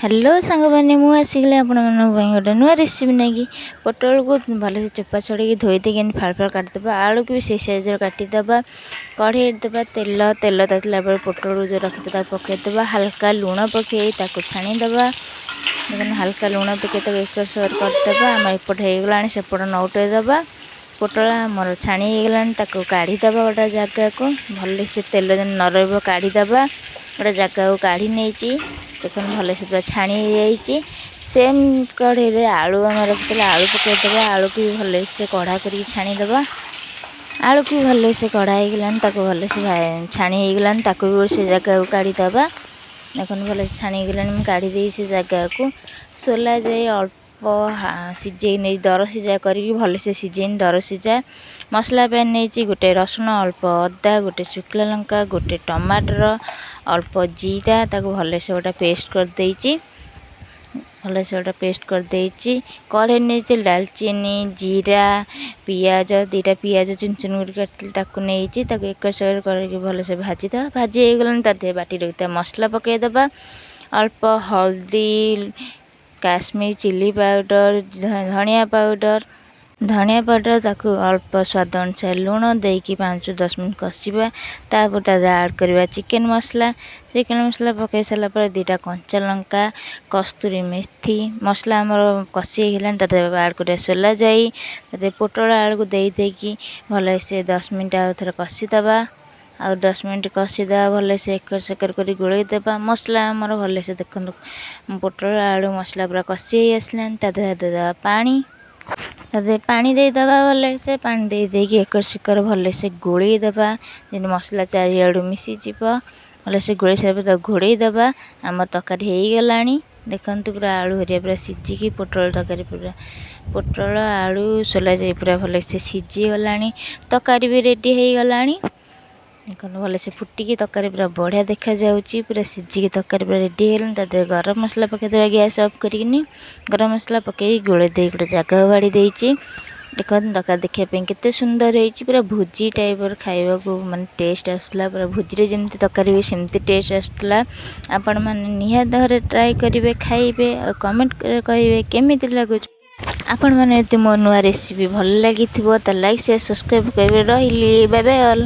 Hello सांग मैंने मुझे आपण गोटे नुआ रेसिपी नहीं पोटल को भले चोपा छड़े धोई देगी फाड़ फाड़ काटिदेबा आलू को भी से साइज काटिदेबा कढ़ई देवा तेल तेल तातिला पोटल जो रखी पकईदेबा हल्का लुण पकई छाणीदेबा देखो हल्का लुण पकई एक सेर करदेबा आम एपट होगला सेपट नौटेदेबा पोटल आमर छाणी होगला काढ़ीदेबा गोटे जगह को भल से तेल न रही काढ़ीदेबा गोटे जगह को काढ़ी नहीं देखो भल से पूरा छाणी सेम कढ़ई आलू आम रखी आलू पकईदेबा आलू को भी भल से कढ़ा कर छाणीदेबा आलू को भल से कढ़ा होगलानी भल से छाणी होगलानी भी से जगह को काढ़ीदेबा देखो भल से छाणी होगलानी काढ़ी दे से जगह को सोला जाए अल्प सीझे नहीं दर सीझा करके भल से सीझे दर सीझा मसला पैन नहीं गोटे रसुण अल्प अदा गोटे शुखला लंका गोटे टमाटर अल्प जीरा ताको भल से गोटे पेस्ट कर देइछि भल से गोटे पेस्ट कर देइछि कढ़ई नहीं डालचीनी जीरा पियाज दीटा पियाज चुन चुन कर ताको नहीं ताको एक सेर करके भल से भाजीदा भाजी हो गलानी तादे बाटी रखिता मसला पकईदेबा अल्प हल्दी काश्मीर चिली पाउडर धनिया पाउडर ताकू अल्प स्वाद अनुसार लुण देकी 5-10 मिनट कषा तापर ऐड करवा चिकेन मसला पकई सारा पर दीटा कंचा लंका कस्तूरी मेथी मसला आमर कषि होगलानी ऐड कर सोला जाई पोटल आलू को देकी भल से 10 मिनट आउ थे कषिदेबा आ 10 मिनट कषिदेबा भल से एकर सेकर कर गोलईदेबा मसला आमर भल से देखो पोटल आलू मसला पूरा कषि आसलानी देदेबा पानी पानी देदेबा भल से पानी देकी एकर सेकर भल से गोलईदेबा जेन मसला चारिआडू मिसीज भल से गोलई सारा घोड़ईदेबा आमर तरकारी होगलानी देखते पूरा आलू हरिया पूरा सीझिकी पोटल तरकारी पूरा पोटल आलू सोला जाई पूरा भल से सीझीगलानी तरकारी भी रेडी होगलानी देखो भल से फुटिकी तरकारी पूरा बढ़िया देखा जाऊँगी पूरा सीझिकी तरकारी पूरा रेडी होगलानी गरम मसला पकईदेबा गैस ऑफ करिनी गरम मसला पकई गोले दे गोटे जगह बाड़ी देइछि देखो तरकारी देखा केते सुंदर होइछि पूरा भुजी टाइप खाइबा को माने टेस्ट आसला पूरा भुजी रे जेमती तरकारी भी सेमती टेस्ट आसला आपण माने निहात घरे ट्राई करिवे खाइबे और कमेंट करे कहिबे केमिति लागुछ आपण माने मो नुआ रेसिपी भल लागिथिबो त लाइक शेयर सब्सक्राइब करिवे रहिली बाय बाय ऑल।